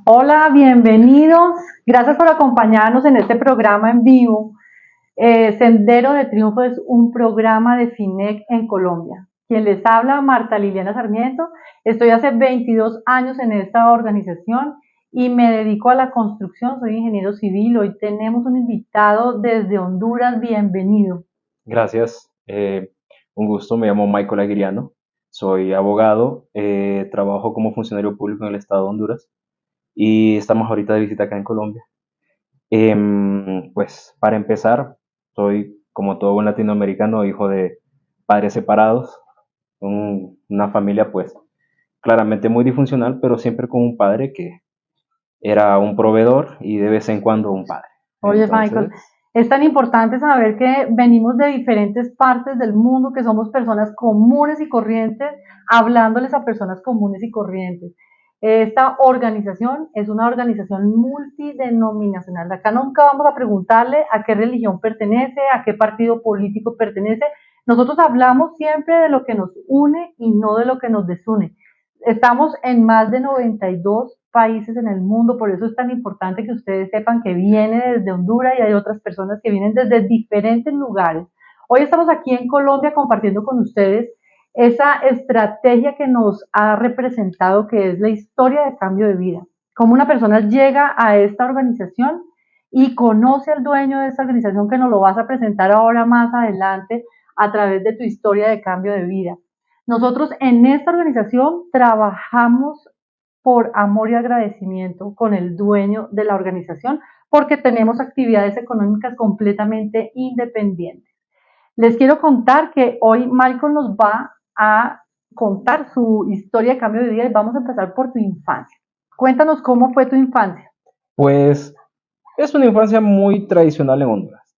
Hola, bienvenidos. Gracias por acompañarnos en este programa en vivo. Sendero de Triunfo es un programa de FINEC en Colombia. Quien les habla, Marta Liliana Sarmiento. Estoy hace 22 años en esta organización y me dedico a la construcción. Soy ingeniero civil. Hoy tenemos un invitado desde Honduras. Bienvenido. Gracias, un gusto. Me llamo Michael Aguiriano, soy abogado, trabajo como funcionario público en el estado de Honduras y estamos ahorita de visita acá en Colombia. Pues para empezar, soy como todo buen latinoamericano, hijo de padres separados, una familia pues claramente muy disfuncional, pero siempre con un padre que era un proveedor y de vez en cuando un padre. Oye, Michael, Entonces, es tan importante saber que venimos de diferentes partes del mundo, que somos personas comunes y corrientes, hablándoles a personas comunes y corrientes. Esta organización es una organización multidenominacional. Acá nunca vamos a preguntarle a qué religión pertenece, a qué partido político pertenece. Nosotros hablamos siempre de lo que nos une y no de lo que nos desune. Estamos en más de 92 países en el mundo, por eso es tan importante que ustedes sepan que viene desde Honduras y hay otras personas que vienen desde diferentes lugares. Hoy estamos aquí en Colombia compartiendo con ustedes esa estrategia que nos ha representado, que es la historia de cambio de vida. Cómo una persona llega a esta organización y conoce al dueño de esta organización, que nos lo vas a presentar ahora más adelante a través de tu historia de cambio de vida. Nosotros en esta organización trabajamos por amor y agradecimiento con el dueño de la organización, porque tenemos actividades económicas completamente independientes. Les quiero contar que hoy Michael nos va a contar su historia de cambio de vida y vamos a empezar por tu infancia. Cuéntanos cómo fue tu infancia. pues es una infancia muy tradicional en Honduras.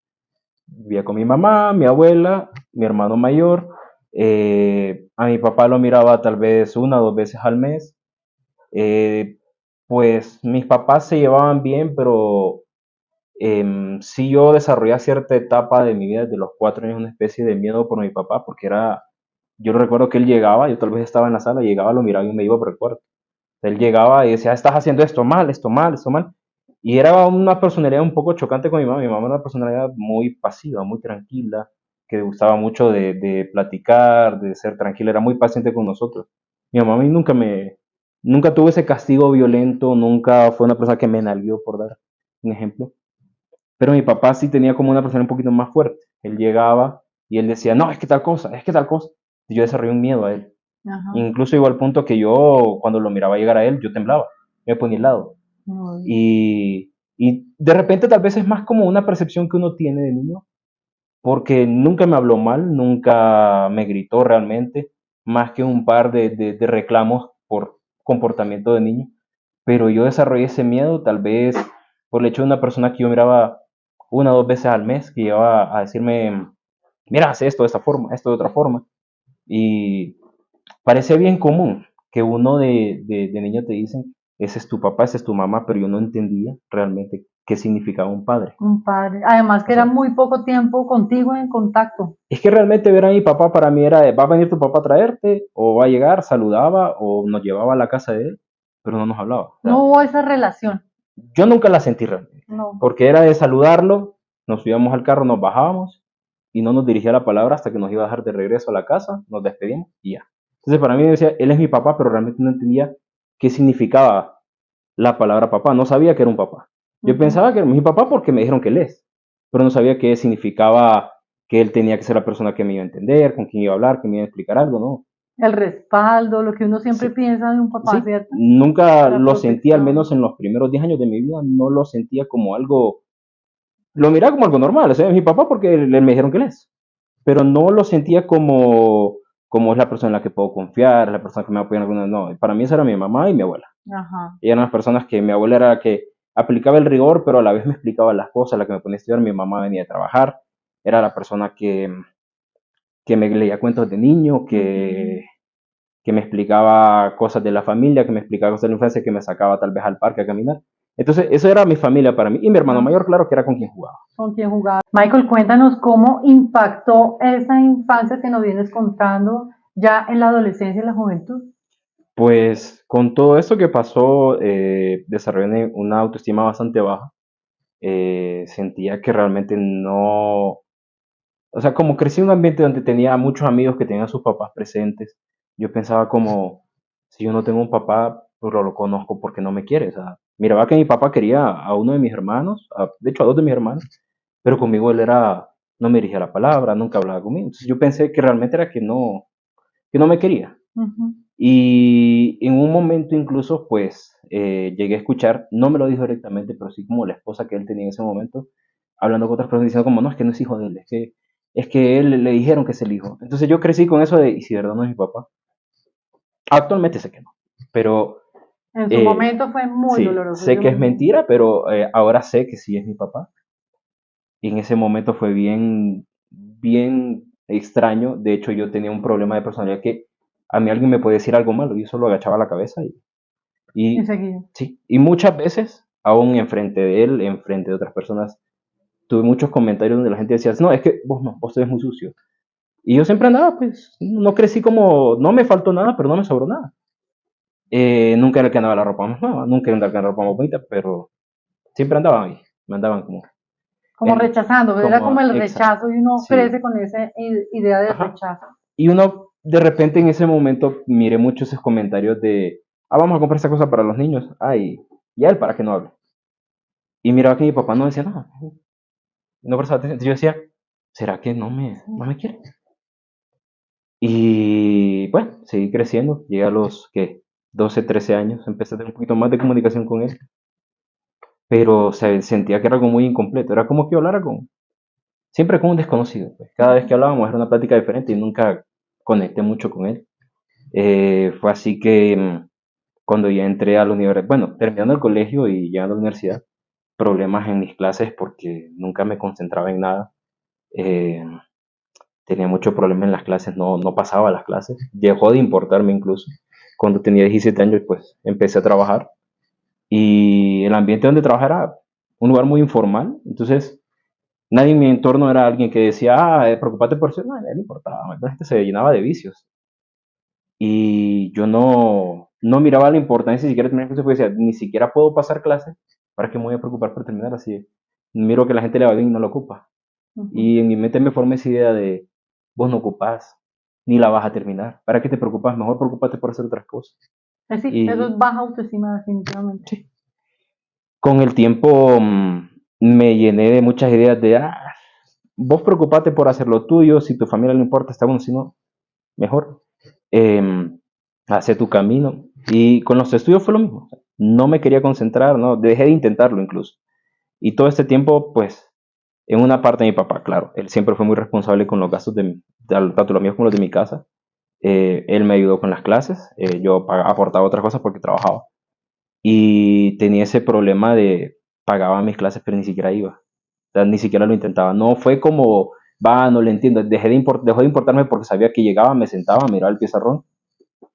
Vivía con mi mamá, mi abuela, mi hermano mayor. A mi papá lo miraba tal vez una o dos veces al mes. Eh, pues mis papás se llevaban bien, pero sí yo desarrollé cierta etapa de mi vida, desde los 4 años, una especie de miedo por mi papá, porque yo recuerdo que él llegaba, yo tal vez estaba en la sala, llegaba, lo miraba y me iba por el cuarto. Él llegaba y decía, estás haciendo esto mal, esto mal, esto mal. Y era una personalidad un poco chocante con mi mamá. Mi mamá era una personalidad muy pasiva, muy tranquila, que gustaba mucho de platicar, de ser tranquila, era muy paciente con nosotros. Mi mamá a mí nunca tuvo ese castigo violento, nunca fue una persona que me nalgueó, por dar un ejemplo. Pero mi papá sí tenía como una persona un poquito más fuerte. Él llegaba y él decía, no, es que tal cosa, es que tal cosa. Y yo desarrollé un miedo a él. Ajá. Incluso llegó al punto que yo, cuando lo miraba llegar a él, yo temblaba, me ponía helado. Muy Y de repente tal vez es más como una percepción que uno tiene de niño, porque nunca me habló mal, nunca me gritó realmente, más que un par de reclamos por comportamiento de niño. Pero yo desarrollé ese miedo tal vez por el hecho de una persona que yo miraba una o dos veces al mes, que iba a decirme, mira, haz esto de esta forma, esto de otra forma. Y parece bien común que uno de niño te dicen, ese es tu papá, ese es tu mamá, pero yo no entendía realmente qué significaba un padre. un padre. Además O que era sea, muy poco tiempo contigo en contacto. es que realmente ver a mi papá para mí era, va a venir tu papá a traerte, o va a llegar, saludaba, o nos llevaba a la casa de él, pero no nos hablaba. O sea, No hubo esa relación. yo nunca la sentí realmente, No. porque era de saludarlo, nos subíamos al carro, nos bajábamos, y no nos dirigía la palabra hasta que nos iba a dejar de regreso a la casa, nos despedimos y ya. Entonces para mí decía, él es mi papá, pero realmente no entendía qué significaba la palabra papá, no sabía que era un papá. Yo Ujú. pensaba que era mi papá porque me dijeron que él es, pero no sabía qué significaba que él tenía que ser la persona que me iba a entender, con quien iba a hablar, que me iba a explicar algo, ¿no? El respaldo, lo que uno siempre Sí, piensa de un papá, sí, ¿cierto? nunca La lo sentí, al protección. menos en los primeros 10 años de mi vida, no lo sentía como algo, lo miraba como algo normal, o sea, es mi papá porque le me dijeron que él es, pero no lo sentía como es la persona en la que puedo confiar, la persona que me apoya en alguna, no, para mí esa era mi mamá y mi abuela. Ajá. Y eran las personas que mi abuela era la que aplicaba el rigor, pero a la vez me explicaba las cosas, la que me ponía a estudiar, mi mamá venía a trabajar, era la persona que me leía cuentos de niño, Ujú. que me explicaba cosas de la familia, que me explicaba cosas de la infancia, que me sacaba tal vez al parque a caminar. Entonces, eso era mi familia para mí. Y mi hermano Ah, mayor, claro, que era con quien jugaba. ¿con quién jugaba? Michael, cuéntanos cómo impactó esa infancia que nos vienes contando ya en la adolescencia y la juventud. Pues con todo esto que pasó, desarrollé una autoestima bastante baja. Sentía que realmente no, o sea, como crecí en un ambiente donde tenía muchos amigos que tenían a sus papás presentes, yo pensaba como, si yo no tengo un papá, pues lo conozco porque no me quiere. O sea, miraba que mi papá quería a uno de mis hermanos, de hecho a dos de mis hermanos, pero conmigo él era, no me dirigía la palabra, nunca hablaba conmigo. Entonces yo pensé que realmente era que no me quería. Ujú. Y en un momento incluso, pues, llegué a escuchar, no me lo dijo directamente, pero sí como la esposa que él tenía en ese momento, hablando con otras personas diciendo como, no, es que no es hijo de él, es que él le dijeron que es el hijo. Entonces yo crecí con eso de, ¿y si de verdad no es mi papá? Actualmente sé que no, pero En su eh, momento fue muy sí, doloroso, sé yo que es me imagino. mentira, pero ahora sé que sí es mi papá. Y en ese momento fue bien, bien extraño. De hecho, yo tenía un problema de personalidad que a mí alguien me puede decir algo malo, yo solo agachaba la cabeza y Enseguida. sí, y muchas veces, aún enfrente de él, enfrente de otras personas, tuve muchos comentarios donde la gente decía, no, es que vos no, vos te ves muy sucio. Y yo siempre andaba, pues, no crecí como, no me faltó nada, pero no me sobró nada. Nunca era el que andaba la ropa más nueva, nunca era el que andaba la ropa más bonita, pero siempre andaba ahí, me andaban como, Como rechazando, era como el exacto, rechazo y uno sí, crece con esa idea de ajá. rechazo. Y uno, de repente, en ese momento, miré muchos esos comentarios de, vamos a comprar esta cosa para los niños, ay, y él para que no hable. Y miraba que mi papá no decía nada, no prestaba atención. Entonces yo decía, ¿será que no me quiere? Y bueno, seguí creciendo. Llegué a los que 12, 13 años. Empecé a tener un poquito más de comunicación con él. Pero sentía que era algo muy incompleto. Era como que hablara siempre con un desconocido. Pues. Cada vez que hablábamos era una plática diferente y nunca conecté mucho con él. Fue así que cuando ya entré a la universidad, bueno, terminando el colegio y llegando a la universidad, problemas en mis clases porque nunca me concentraba en nada. Eh, Tenía mucho problema en las clases, no pasaba las clases, dejó de importarme incluso. Cuando tenía 17 años, pues empecé a trabajar y el ambiente donde trabajaba era un lugar muy informal, entonces nadie en mi entorno era alguien que decía, preocupate por eso, no, a nadie le importaba, la gente se llenaba de vicios y yo no miraba la importancia ni siquiera de terminar clases, porque decía, ni siquiera puedo pasar clases, ¿para qué me voy a preocupar por terminar así? Miro que la gente le va bien y no lo ocupa. Ujú. Y en mi mente me formé esa idea de, vos no ocupás, ni la vas a terminar. ¿Para qué te preocupas? Mejor preocupate por hacer otras cosas. Sí, eso es Y baja autoestima definitivamente. sí, con el tiempo me llené de muchas ideas de, vos preocupate por hacer lo tuyo, si tu familia no importa, está bueno, si no, mejor. Eh, Hace tu camino. Y con los estudios fue lo mismo. No me quería concentrar, no, dejé de intentarlo incluso. Y todo este tiempo, pues, en una parte de mi papá, claro, él siempre fue muy responsable con los gastos tanto los míos como los de mi casa. Él me ayudó con las clases, yo aportaba otras cosas porque trabajaba. Y tenía ese problema de pagaba mis clases pero ni siquiera iba. O sea, ni siquiera lo intentaba. No fue como, va, no le entiendo. Dejó de importarme porque sabía que llegaba, me sentaba, miraba el pizarrón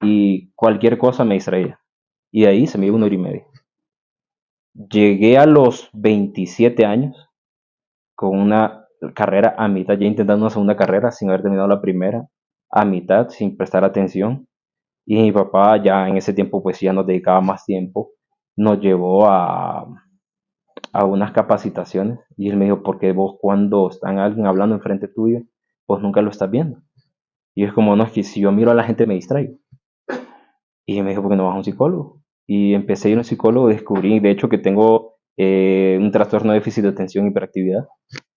y cualquier cosa me distraía. Y de ahí se me iba una hora y media. Llegué a los 27 años con una carrera a mitad, ya intentando una segunda carrera sin haber terminado la primera, a mitad, sin prestar atención. Y mi papá ya en ese tiempo pues ya nos dedicaba más tiempo, nos llevó a unas capacitaciones y él me dijo, porque vos cuando están alguien hablando enfrente tuyo, pues nunca lo estás viendo. Y es como, no, es que si yo miro a la gente me distraigo. Y me dijo, ¿por qué no vas a un psicólogo? Y empecé a ir a un psicólogo, descubrí de hecho que tengo un trastorno de déficit de atención y hiperactividad.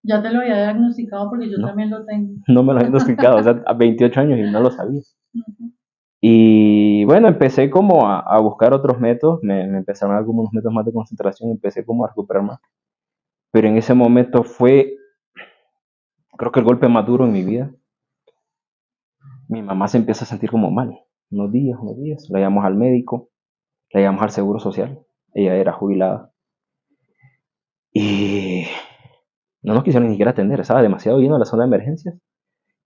Ya te lo había diagnosticado porque yo No, también lo tengo. no me lo habían diagnosticado, o sea, a 28 años y no lo sabía. Ujú. Y bueno, empecé como a buscar otros métodos, me empezaron a dar como unos métodos más de concentración, empecé como a recuperar más. Pero en ese momento fue, creo que el golpe más duro en mi vida. Mi mamá se empieza a sentir como mal, unos días, la llevamos al médico, la llevamos al seguro social, ella era jubilada. Y no nos quisieron ni siquiera atender, estaba demasiado lleno la zona de emergencias.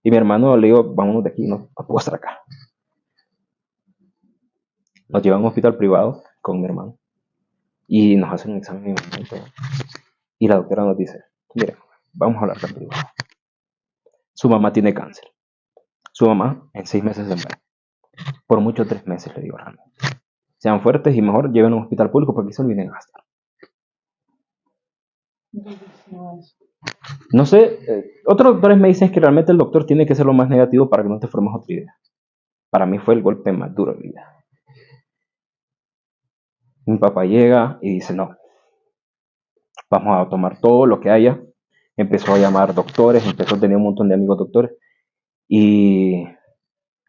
Y mi hermano le digo, vámonos de aquí, no puedo estar acá. Nos llevan a un hospital privado con mi hermano y nos hacen un examen de momento. Y la doctora nos dice, mire, vamos a hablar de privado. Su mamá tiene cáncer. Su mamá en 6 meses se muere. Por mucho 3 meses, le digo realmente. Sean fuertes y mejor lleven a un hospital público porque se olviden de gastar. No sé, otros doctores me dicen que realmente el doctor tiene que ser lo más negativo para que no te formes otra idea. Para mí fue el golpe más duro de mi vida. Mi papá llega y dice, no, vamos a tomar todo lo que haya. Empezó a llamar doctores, empezó a tener un montón de amigos doctores y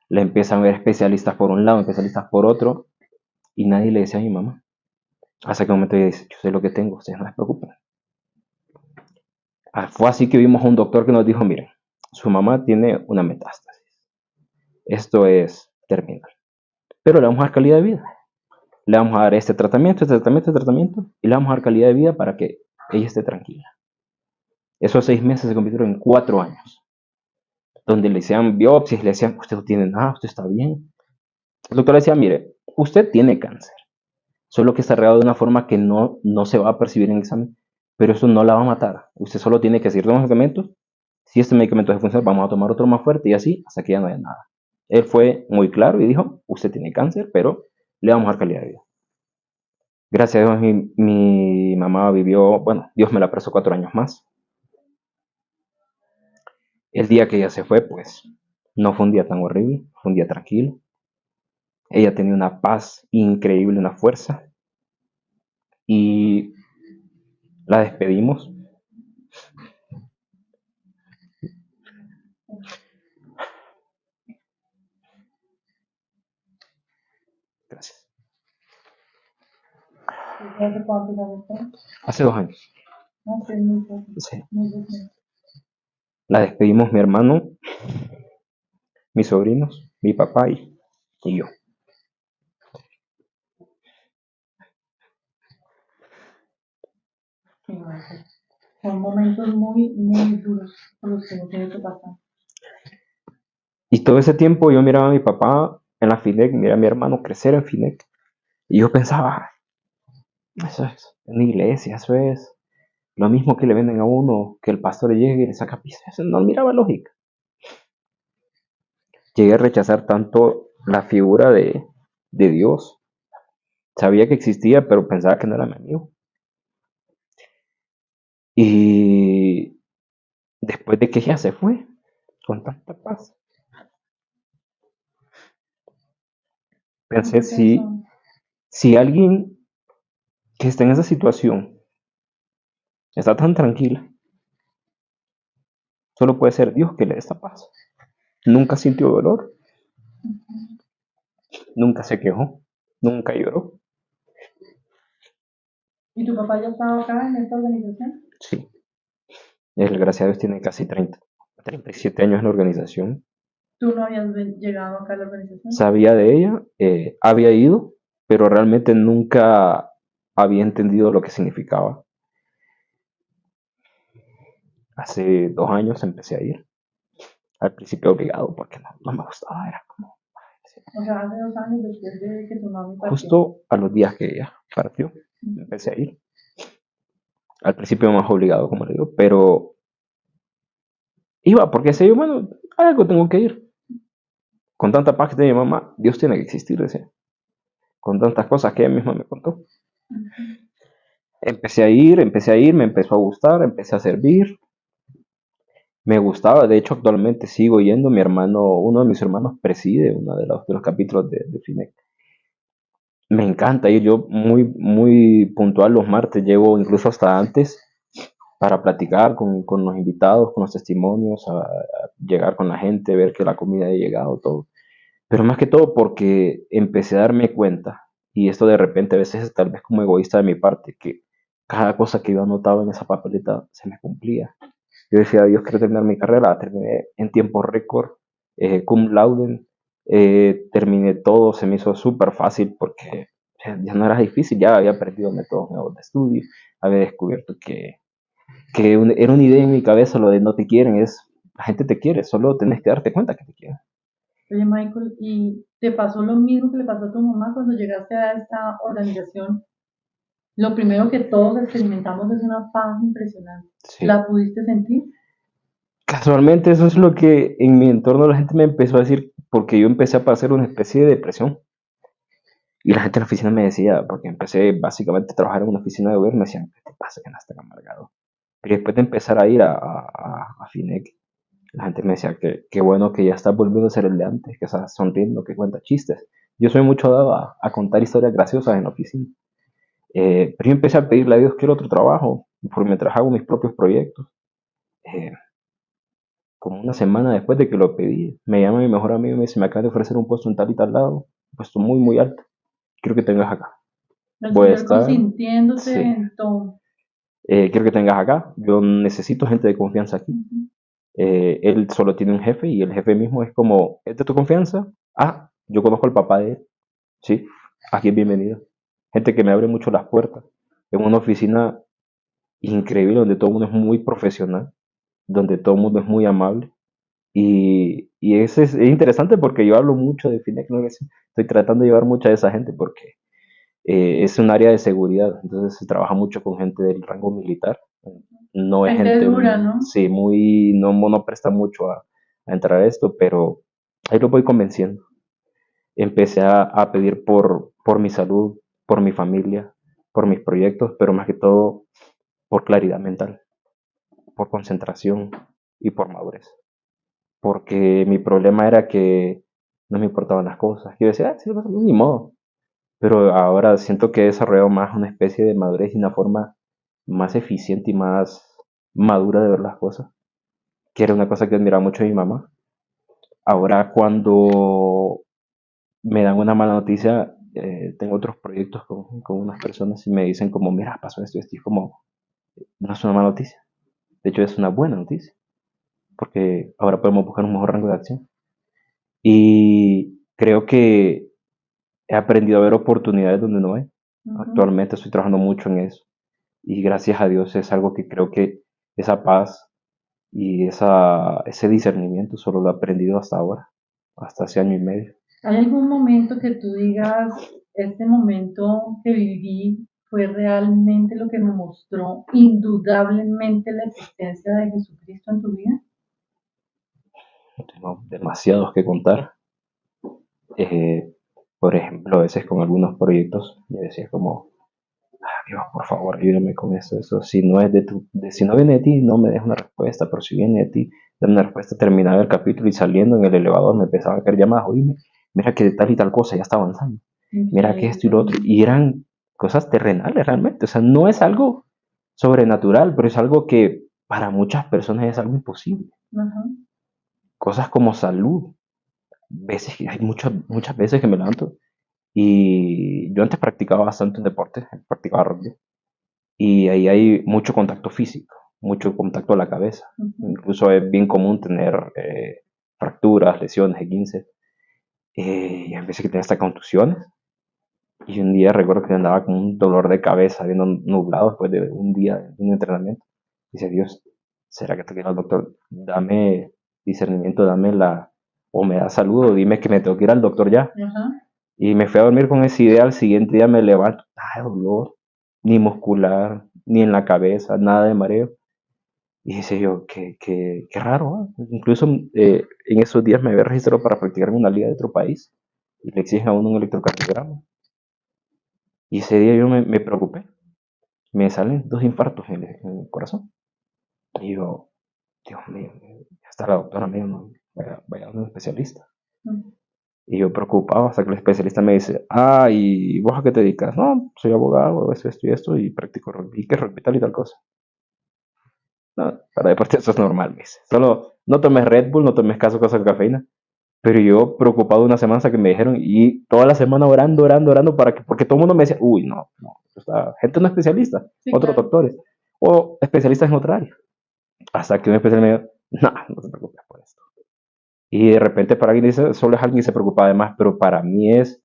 le empiezan a ver especialistas por un lado, especialistas por otro y nadie le decía a mi mamá. Hasta que un momento ella dice, yo sé lo que tengo, ustedes no se preocupen. Fue así que vimos a un doctor que nos dijo, miren, su mamá tiene una metástasis. Esto es terminal. Pero le vamos a dar calidad de vida. Le vamos a dar este tratamiento, y le vamos a dar calidad de vida para que ella esté tranquila. Esos 6 meses se convirtieron en 4 años, donde le hacían biopsias, le decían, usted no tiene nada, usted está bien. El doctor le decía, mire, usted tiene cáncer, solo que está regado de una forma que no se va a percibir en el examen, pero eso no la va a matar. Usted solo tiene que seguir tomando medicamentos. Si este medicamento no funciona, vamos a tomar otro más fuerte y así hasta que ya no haya nada. Él fue muy claro y dijo, usted tiene cáncer, pero le vamos a dar calidad de vida. Gracias a Dios mi mamá vivió, bueno, Dios me la prestó 4 años más. El día que ella se fue, pues, no fue un día tan horrible, fue un día tranquilo. Ella tenía una paz increíble, una fuerza. Y la despedimos. Gracias. ¿Hace cuántos años fue? Hace 2 años. Hace mucho. Sí. Mucho. La despedimos mi hermano, mis sobrinos, mi papá y yo. Son momentos muy, muy duros por los que no tiene que pasar. Y todo ese tiempo yo miraba a mi papá en la FINEC, miraba a mi hermano crecer en FINEC. Y yo pensaba, eso es una iglesia, eso es lo mismo que le venden a uno, que el pastor llegue y le saca piso. Eso no miraba lógica. Llegué a rechazar tanto la figura de Dios. Sabía que existía, pero pensaba que no era mi amigo. Y después de que ella se fue, con tanta paz, pensé si alguien que está en esa situación está tan tranquila, solo puede ser Dios que le dé esta paz. Nunca sintió dolor, nunca se quejó, nunca lloró. ¿Y tu papá ya estaba acá en esta organización? Sí, él, gracias a Dios, tiene casi 37 años en la organización. ¿Tú no habías llegado acá a la organización? Sabía de ella, había ido, pero realmente nunca había entendido lo que significaba. Hace 2 años empecé a ir. Al principio obligado, porque no me gustaba, era como... O sea, hace 2 años después de que tu mami partió. Justo a los días que ella partió, empecé a ir. Al principio más obligado, como le digo, pero iba porque sé yo, bueno, algo tengo que ir. Con tanta paz que tenía mi mamá, Dios tiene que existir, decía. Con tantas cosas que ella misma me contó. Empecé a ir, me empezó a gustar, empecé a servir. Me gustaba, de hecho actualmente sigo yendo. Mi hermano, uno de mis hermanos preside uno de los capítulos de FINEC. Me encanta ir, yo muy puntual los martes, llego incluso hasta antes para platicar con los invitados, con los testimonios, a llegar con la gente, ver que la comida ha llegado, todo. Pero más que todo porque empecé a darme cuenta, y esto de repente a veces es tal vez como egoísta de mi parte, que cada cosa que yo anotaba en esa papeleta se me cumplía. Yo decía, Dios, quiero terminar mi carrera, la terminé en tiempo récord, cum laude, terminé todo, se me hizo súper fácil porque ya no era difícil, ya había aprendido métodos nuevos de estudio, había descubierto que era una idea en mi cabeza, lo de no te quieren, la gente te quiere, solo tenés que darte cuenta que te quieren. Oye, Michael, ¿y te pasó lo mismo que le pasó a tu mamá cuando llegaste a esta organización? Lo primero que todos experimentamos es una paz impresionante. Sí. ¿La pudiste sentir? Casualmente eso es lo que en mi entorno la gente me empezó a decir, porque yo empecé a pasar una especie de depresión. Y la gente en la oficina me decía, porque empecé básicamente a trabajar en una oficina de gobierno, me decían, ¿qué te pasa que no estás amargado? Pero después de empezar a ir a Finec, la gente me decía que qué bueno que ya estás volviendo a ser el de antes, que estás sonriendo, que cuentas chistes. Yo soy mucho dado a contar historias graciosas en la oficina. Pero yo empecé a pedirle a Dios quiero otro trabajo, por mientras hago mis propios proyectos. Eh, Como una semana después de que lo pedí, me llama mi mejor amigo y me dice, me acaban de ofrecer un puesto en tal y tal lado, un puesto muy, muy alto. Quiero que tengas acá. El Voy a Señor estar, consintiéndote sí, en todo. quiero que tengas acá. Yo necesito gente de confianza aquí. Ujú. Él solo tiene un jefe y el jefe mismo es como, ¿es de tu confianza? Ah, yo conozco al papá de él. Sí, aquí es bienvenido. Gente que me abre mucho las puertas. En una oficina increíble donde todo el mundo es muy profesional, donde todo el mundo es muy amable. Y es interesante porque yo hablo mucho de Finec, ¿no? Estoy tratando de llevar mucha de esa gente porque es un área de seguridad, entonces se trabaja mucho con gente del rango militar. No es Gente gente, dura, ¿no? sí, muy, no presta mucho a entrar a esto, pero ahí lo voy convenciendo. Empecé a pedir por mi salud, por mi familia, por mis proyectos, pero más que todo por claridad mental, por concentración y por madurez. Porque mi problema era que no me importaban las cosas. Yo decía, sí, ni modo. Pero ahora siento que he desarrollado más una especie de madurez y una forma más eficiente y más madura de ver las cosas, que era una cosa que admiraba mucho de mi mamá. Ahora cuando me dan una mala noticia, tengo otros proyectos con unas personas y me dicen como, mira, pasó esto y esto, y es como, no es una mala noticia, de hecho es una buena noticia, porque ahora podemos buscar un mejor rango de acción. Y creo que he aprendido a ver oportunidades donde no hay. Ujú. Actualmente estoy trabajando mucho en eso y gracias a Dios es algo que creo que esa paz y ese discernimiento solo lo he aprendido hasta ahora, hasta hace año y medio. ¿Hay algún momento que tú digas, este momento que viví fue realmente lo que me mostró indudablemente la existencia de Jesucristo en tu vida? Tengo demasiados que contar. Eh, por ejemplo, a veces con algunos proyectos, yo decía como, Dios, por favor, ayúdame con esto, eso. Si no es si no viene de ti, no me des una respuesta, pero si viene de ti, dame una respuesta. Terminaba el capítulo y saliendo en el elevador me empezaba a caer llamadas, oíme, mira que tal y tal cosa ya está avanzando, mira que esto y lo Increíble. otro, y eran cosas terrenales realmente, o sea, no es algo sobrenatural, pero es algo que para muchas personas es algo imposible. Ajá. Cosas como salud, hay muchas veces que me levanto y yo antes practicaba bastante un deporte, practicaba rugby. Y ahí hay mucho contacto físico, mucho contacto a la cabeza. Ujú. Incluso es bien común tener fracturas, lesiones, esguinces. Y a veces que tenía hasta contusiones. Y un día recuerdo que andaba con un dolor de cabeza, viendo nublado después de un día de un entrenamiento. Dice, Dios, ¿será que tengo que ir al doctor? Dame discernimiento, o me da salud, o dime que me tengo que ir al doctor ya. Ajá. Y me fui a dormir con esa idea, al siguiente día me levanto, dolor, ni muscular, ni en la cabeza, nada de mareo. Y dice yo, qué raro, ¿ah? Incluso en esos días me había registrado para practicar en una liga de otro país y le exigen a uno un electrocardiograma. Y ese día yo me preocupé, me salen 2 infartos en el corazón. Y yo, Dios mío, ya está la doctora, me dijo, no, vaya a un especialista. Ujú. Y yo preocupado hasta que el especialista me dice, ¿y vos a qué te dedicas? No, soy abogado, esto y esto, y practico rugby, que rugby tal y tal cosa. No, para deporte eso es normal, me dice. Solo no tomes Red Bull, no tomes caso cosas de cafeína. Pero yo preocupado una semana hasta que me dijeron, y toda la semana orando, orando, orando, porque todo el mundo me decía, uy, no, no, gente no especialista, Sí, otros claro. doctores, o especialistas en otra área. Hasta que un especialista me dijo, no, no te preocupes por esto. Y de repente para alguien dice, solo es alguien que se preocupa además, pero para mí es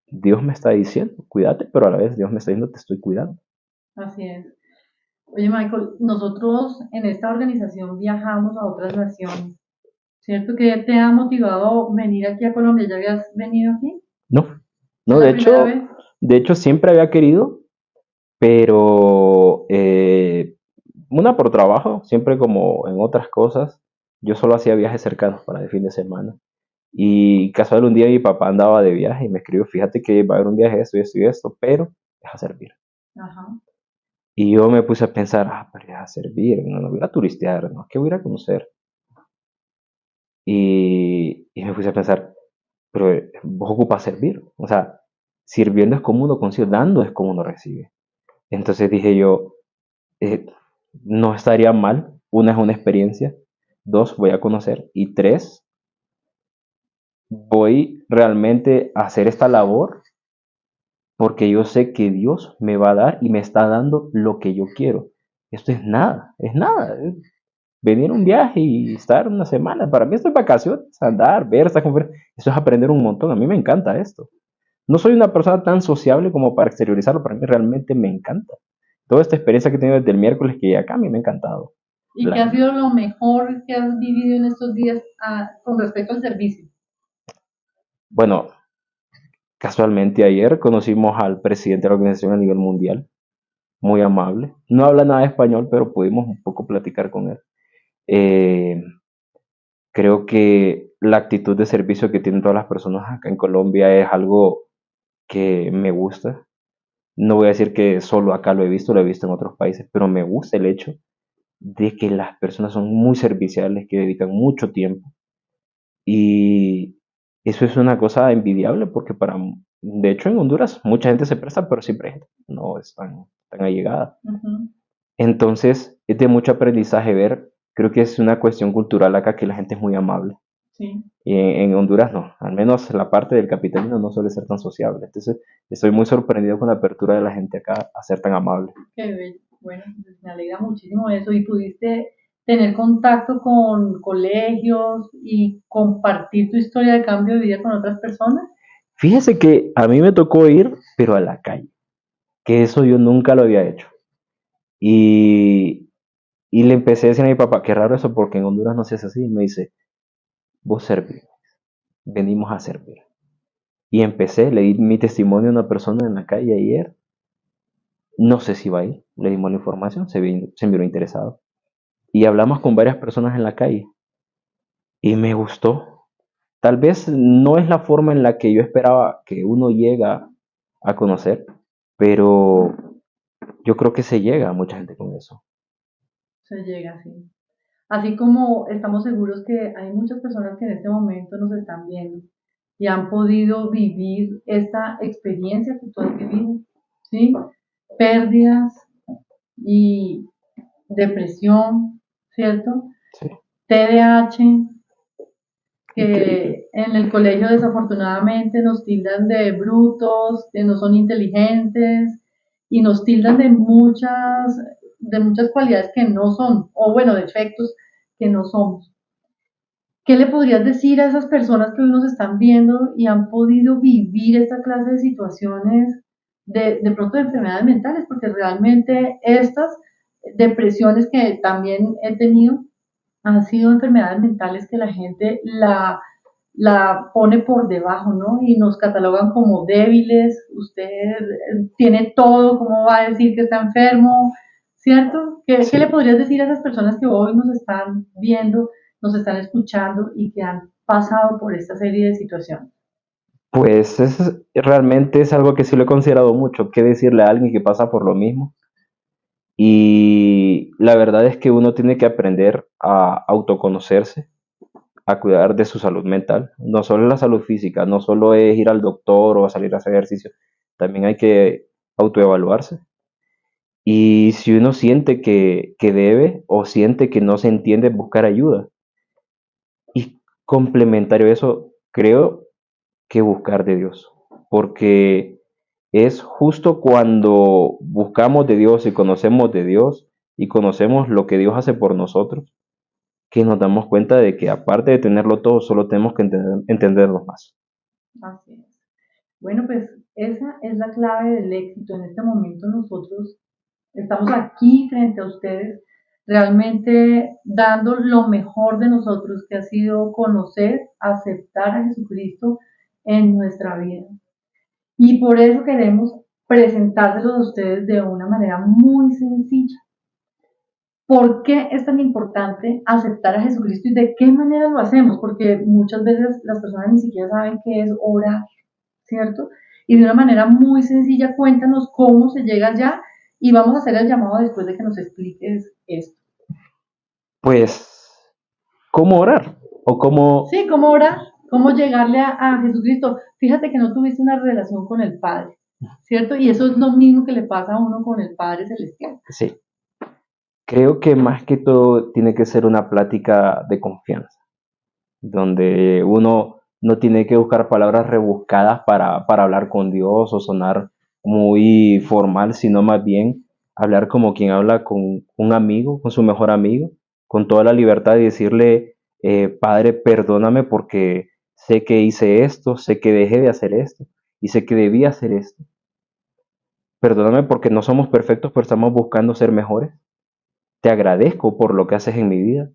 Dios me está diciendo, cuídate, pero a la vez Dios me está diciendo, te estoy cuidando. Así es. Oye, Michael, nosotros en esta organización viajamos a otras naciones, ¿cierto? ¿Que te ha motivado venir aquí a Colombia? ¿Ya habías venido aquí? No, ¿Es no, la primera vez? de hecho siempre había querido, pero una por trabajo, siempre como en otras cosas. Yo solo hacía viajes cercanos para el fin de semana. Y casual un día mi papá andaba de viaje y me escribió, fíjate que va a haber un viaje, esto y esto y esto, pero es a servir. Ajá. Y yo me puse a pensar, pero es a servir, no, no voy a ir a turistear, no, que voy a ir a conocer. Y me puse a pensar, pero vos ocupas servir. O sea, sirviendo es como uno consigue, dando es como uno recibe. Entonces dije yo, eh, no estaría mal. Una es una experiencia, dos, voy a conocer, y tres, voy realmente a hacer esta labor porque yo sé que Dios me va a dar y me está dando lo que yo quiero. Esto es nada. Venir a un viaje y estar una semana. Para mí esto es vacaciones, andar, ver esta conferencia. Eso es aprender un montón. A mí me encanta esto. No soy una persona tan sociable como para exteriorizarlo. Para mí realmente me encanta. Toda esta experiencia que he tenido desde el miércoles que llegué acá, a mí me ha encantado. ¿Y qué ha sido lo mejor que has vivido en estos días con respecto al servicio? Bueno, casualmente ayer conocimos al presidente de la organización a nivel mundial, muy amable. No habla nada de español, pero pudimos un poco platicar con él. Eh, Creo que la actitud de servicio que tienen todas las personas acá en Colombia es algo que me gusta. No voy a decir que solo acá lo he visto en otros países, pero me gusta el hecho de que las personas son muy serviciales, que dedican mucho tiempo. Y eso es una cosa envidiable porque de hecho en Honduras mucha gente se presta, pero siempre hay gente que no es tan allegada. Ujú. Entonces es de mucho aprendizaje ver, creo que es una cuestión cultural acá que la gente es muy amable. Sí, Y en Honduras no, al menos la parte del capitalino no suele ser tan sociable. Entonces estoy muy sorprendido con la apertura de la gente acá a ser tan amable. qué bello. Bueno, pues me alegra muchísimo eso. ¿Y pudiste tener contacto con colegios y compartir tu historia de cambio de vida con otras personas? Fíjese que a mí me tocó ir, pero a la calle, que eso yo nunca lo había hecho. Y, y le empecé a decir a mi papá, qué raro eso, porque en Honduras no se hace así. Y me dice, vos servís, venimos a servir. Y empecé, le di mi testimonio a una persona en la calle ayer. No sé si va a ir, le dimos la información, se miró interesado. Y hablamos con varias personas en la calle. Y me gustó. Tal vez no es la forma en la que yo esperaba que uno llega a conocer, pero yo creo que se llega a mucha gente con eso. Se llega así. Así como estamos seguros que hay muchas personas que en este momento nos están viendo y han podido vivir esta experiencia que tú has vivido, ¿sí? Pérdidas y depresión, ¿cierto? Sí, TDAH, increíble. que en el colegio desafortunadamente nos tildan de brutos, que no son inteligentes y nos tildan de muchas cualidades que no son, o bueno, defectos que no somos. ¿Qué le podrías decir a esas personas que hoy nos están viendo y han podido vivir esta clase de situaciones de pronto de enfermedades mentales? Porque realmente estas depresiones que también he tenido han sido enfermedades mentales que la gente la pone por debajo, ¿no? Y nos catalogan como débiles, usted tiene todo, ¿cómo va a decir que está enfermo? ¿Cierto? ¿Qué le Sí. podrías decir a esas personas que hoy nos están viendo, nos están escuchando y que han pasado por esta serie de situaciones? Pues realmente es algo que sí lo he considerado mucho, qué decirle a alguien que pasa por lo mismo. Y la verdad es que uno tiene que aprender a autoconocerse, a cuidar de su salud mental. No solo la salud física, no solo es ir al doctor o a salir a hacer ejercicio, también hay que autoevaluarse. Y si uno siente que debe o siente que no se entiende, buscar ayuda. Y complementario a eso, creo que buscar de Dios, porque es justo cuando buscamos de Dios y conocemos de Dios y conocemos lo que Dios hace por nosotros, que nos damos cuenta de que aparte de tenerlo todo, solo tenemos que entenderlo más. Así es. Bueno, pues esa es la clave del éxito. En este momento nosotros estamos aquí frente a ustedes, realmente dando lo mejor de nosotros, que ha sido conocer, aceptar a Jesucristo en nuestra vida. Y por eso queremos presentárselos a ustedes de una manera muy sencilla. ¿Por qué es tan importante aceptar a Jesucristo y de qué manera lo hacemos? Porque muchas veces las personas ni siquiera saben qué es orar, ¿cierto? Y de una manera muy sencilla, cuéntanos cómo se llega allá y vamos a hacer el llamado después de que nos expliques esto. Pues, ¿cómo orar? O cómo... Sí, cómo orar, cómo llegarle a Jesucristo. Fíjate que no tuviste una relación con el Padre, ¿cierto? Y eso es lo mismo que le pasa a uno con el Padre Celestial. Sí, creo que más que todo tiene que ser una plática de confianza, donde uno no tiene que buscar palabras rebuscadas para hablar con Dios o sonar muy formal, sino más bien hablar como quien habla con un amigo, con su mejor amigo, con toda la libertad de decirle, Padre, perdóname porque sé que hice esto, sé que dejé de hacer esto y sé que debía hacer esto. Perdóname porque no somos perfectos, pero estamos buscando ser mejores. Te agradezco por lo que haces en mi vida.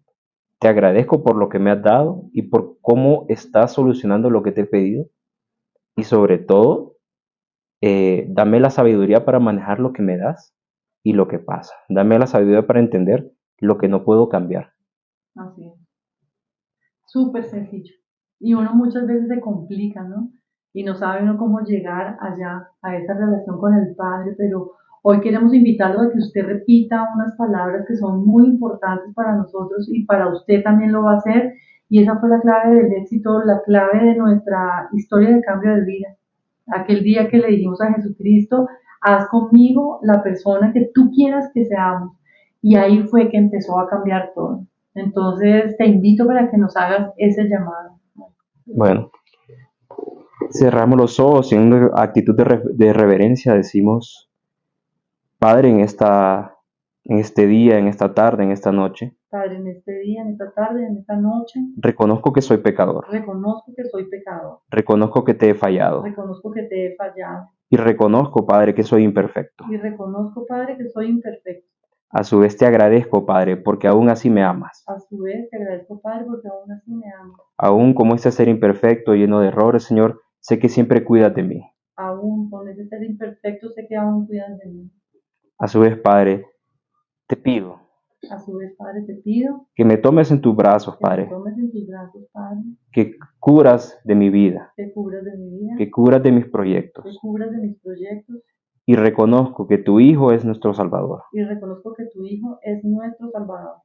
Te agradezco por lo que me has dado y por cómo estás solucionando lo que te he pedido. Y sobre todo, dame la sabiduría para manejar lo que me das y lo que pasa. Dame la sabiduría para entender lo que no puedo cambiar. Así es. Súper sencillo. Y uno muchas veces se complica, ¿no? Y no sabe uno cómo llegar allá, a esa relación con el Padre, pero hoy queremos invitarlo a que usted repita unas palabras que son muy importantes para nosotros y para usted también lo va a hacer. Y esa fue la clave del éxito, la clave de nuestra historia de cambio de vida. Aquel día que le dijimos a Jesucristo, haz conmigo la persona que tú quieras que seamos. Y ahí fue que empezó a cambiar todo. Entonces te invito para que nos hagas ese llamado. Bueno, cerramos los ojos y en una actitud de reverencia decimos, Padre, en este día, en esta tarde, en esta noche, Padre, en este día, en esta tarde, en esta noche, reconozco que soy pecador. reconozco que soy pecador. Reconozco que te he fallado. Reconozco que te he fallado. Y reconozco, Padre, que soy imperfecto. Y reconozco, Padre, que soy imperfecto. A su vez te agradezco, Padre, porque aún así me amas. A su vez, te agradezco, Padre, porque aún así me amas. Aún como este ser imperfecto, lleno de errores, Señor, sé que siempre cuidas de mí. Aún con ese ser imperfecto, sé que aún cuidas de mí. A su vez, Padre, te pido A su vez, Padre, te pido que me tomes en tus brazos, que me Padre, tomes en tus brazos, Padre, que curas de mi vida, que cubras de mi vida, que curas de mis que proyectos. cubras de mis proyectos. Y reconozco que tu Hijo es nuestro Salvador. Y reconozco que tu Hijo es nuestro Salvador.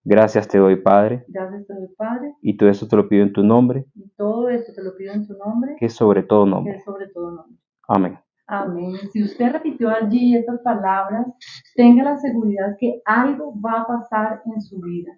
Gracias te doy, Padre, Gracias te doy, Padre, y todo eso te lo pido en tu nombre, y todo esto te lo pido en tu nombre, que es sobre todo que nombre. es sobre todo nombre. Amén. Amén. Si usted repitió allí estas palabras, tenga la seguridad que algo va a pasar en su vida.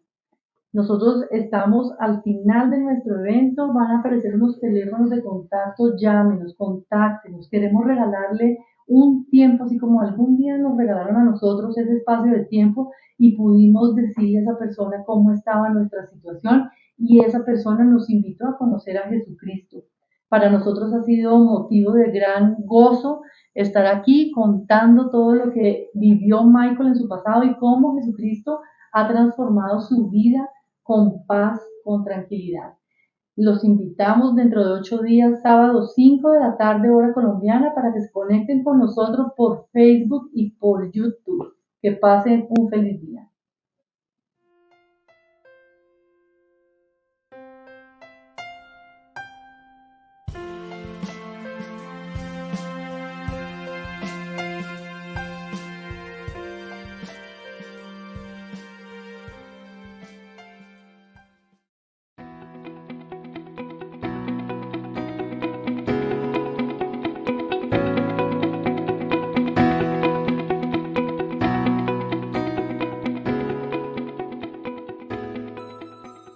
Nosotros estamos al final de nuestro evento, van a aparecer unos teléfonos de contacto, llámenos, contáctenos. Queremos regalarle un tiempo, así como algún día nos regalaron a nosotros ese espacio de tiempo y pudimos decirle a esa persona cómo estaba nuestra situación y esa persona nos invitó a conocer a Jesucristo. Para nosotros ha sido motivo de gran gozo estar aquí contando todo lo que vivió Michael en su pasado y cómo Jesucristo ha transformado su vida con paz, con tranquilidad. Los invitamos dentro de 8 días, sábado 5 de la tarde, hora colombiana, para que se conecten con nosotros por Facebook y por YouTube. Que pasen un feliz día.